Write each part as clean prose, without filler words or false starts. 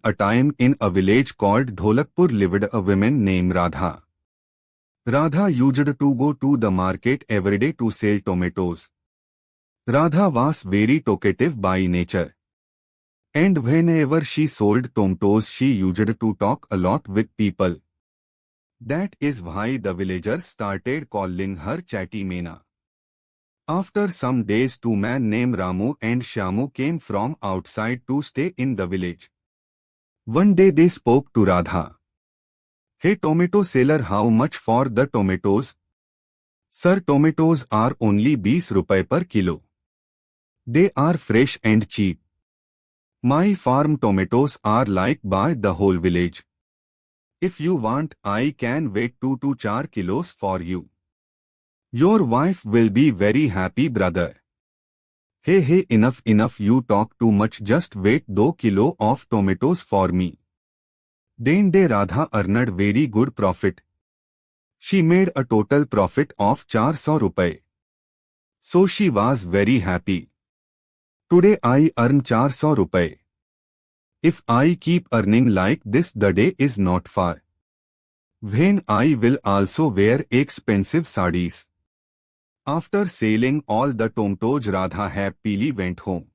A time in a village called Dholakpur lived a woman named Radha. Radha used to go to the market every day to sell tomatoes. Radha was very talkative by nature. And whenever she sold tomatoes, she used to talk a lot with people. That is why the villagers started calling her Chatty Meena. After some days, two men named Ramu and Shyamu came from outside to stay in the village. One day they spoke to Radha. Hey tomato seller, how much for the tomatoes? Sir, tomatoes are only 20 rupees per kilo. They are fresh and cheap. My farm tomatoes are liked by the whole village. If you want, I can wait 2 to 4 kilos for you. Your wife will be very happy, brother. Hey, enough, you talk too much, just wait 2 kilo of tomatoes for me. Then day Radha earned very good profit. She made a total profit of 400 rupees. So she was very happy. Today I earn 400 rupees. If I keep earning like this, the day is not far when I will also wear expensive sarees. After selling all the tomatoes, Radha happily went home.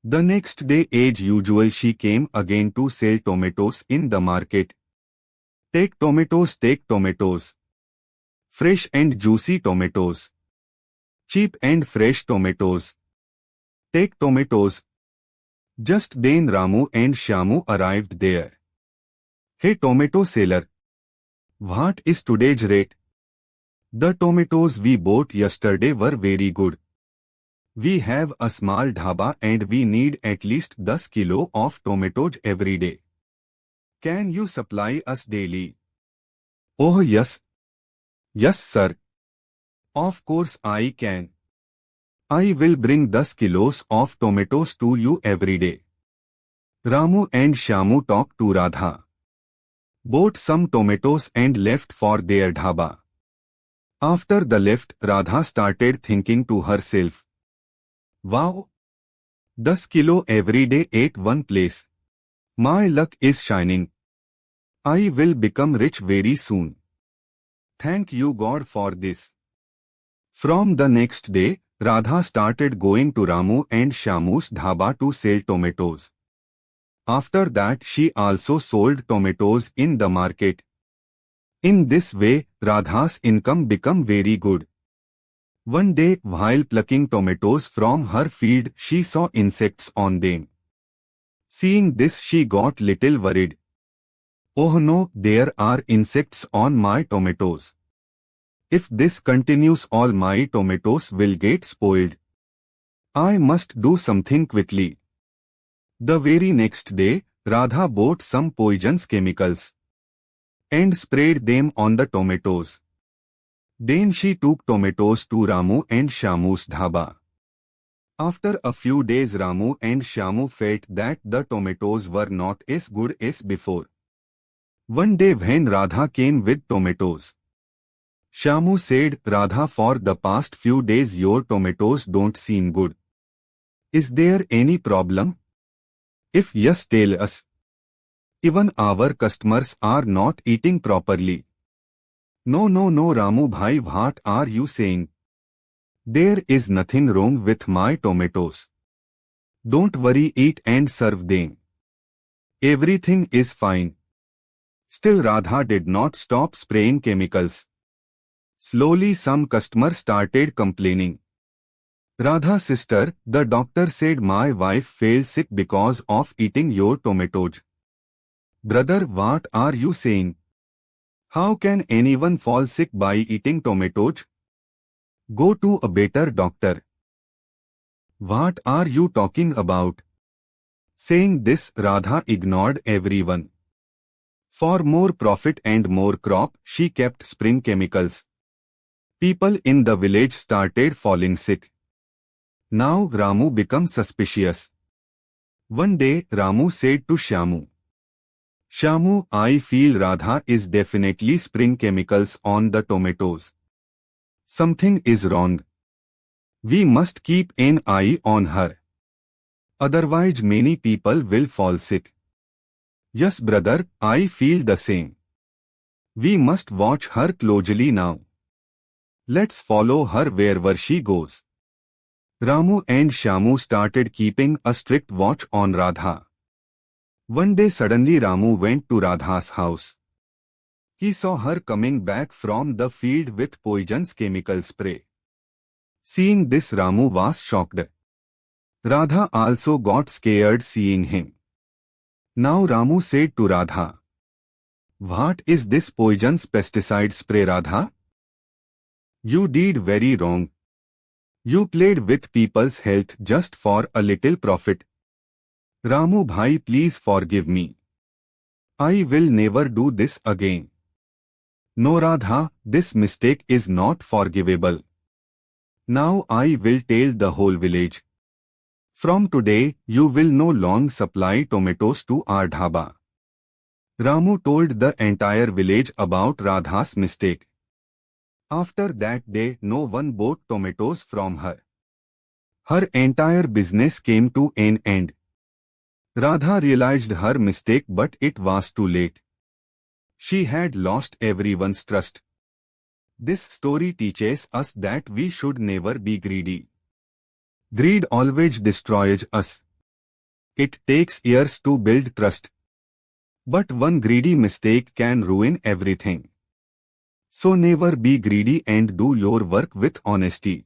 The next day, as usual, she came again to sell tomatoes in the market. Take tomatoes. Fresh and juicy tomatoes. Cheap and fresh tomatoes. Take tomatoes. Just then Ramu and Shyamu arrived there. Hey tomato seller, what is today's rate? The tomatoes we bought yesterday were very good. We have a small dhaba and we need at least 10 kilo of tomatoes every day. Can you supply us daily? Oh yes. Yes sir. Of course I can. I will bring 10 kilos of tomatoes to you every day. Ramu and Shyamu talked to Radha. Bought some tomatoes and left for their dhaba. After the lift, Radha started thinking to herself. Wow! 10 kilo every day at one place. My luck is shining. I will become rich very soon. Thank you God for this. From the next day, Radha started going to Ramu and Shyamu's dhaba to sell tomatoes. After that, she also sold tomatoes in the market. In this way, Radha's income became very good. One day, while plucking tomatoes from her field, she saw insects on them. Seeing this, she got little worried. Oh no, there are insects on my tomatoes. If this continues, all my tomatoes will get spoiled. I must do something quickly. The very next day, Radha bought some poisonous chemicals and sprayed them on the tomatoes. Then she took tomatoes to Ramu and Shyamu's dhaba. After a few days, Ramu and Shyamu felt that the tomatoes were not as good as before. One day when Radha came with tomatoes, Shyamu said, Radha, for the past few days your tomatoes don't seem good. Is there any problem? If yes, tell us. Even our customers are not eating properly. No, Ramu bhai, what are you saying? There is nothing wrong with my tomatoes. Don't worry, eat and serve them. Everything is fine. Still Radha did not stop spraying chemicals. Slowly some customers started complaining. Radha sister, the doctor said my wife fell sick because of eating your tomatoes. Brother, what are you saying? How can anyone fall sick by eating tomatoes? Go to a better doctor. What are you talking about? Saying this, Radha ignored everyone. For more profit and more crop, she kept spraying chemicals. People in the village started falling sick. Now Ramu became suspicious. One day, Ramu said to Shyamu, Shyamu, I feel Radha is definitely spraying chemicals on the tomatoes. Something is wrong. We must keep an eye on her. Otherwise many people will fall sick. Yes, brother, I feel the same. We must watch her closely now. Let's follow her wherever she goes. Ramu and Shyamu started keeping a strict watch on Radha. One day suddenly Ramu went to Radha's house. He saw her coming back from the field with poisonous chemical spray. Seeing this, Ramu was shocked. Radha also got scared seeing him. Now Ramu said to Radha, "What is this poisonous pesticide spray, Radha? You did very wrong. You played with people's health just for a little profit. Ramu bhai, please forgive me. I will never do this again." "No, Radha, this mistake is not forgivable. Now I will tell the whole village. From today, you will no longer supply tomatoes to our dhaba." Ramu told the entire village about Radha's mistake. After that day, no one bought tomatoes from her. Her entire business came to an end. Radha realized her mistake, but it was too late. She had lost everyone's trust. This story teaches us that we should never be greedy. Greed always destroys us. It takes years to build trust. But one greedy mistake can ruin everything. So never be greedy and do your work with honesty.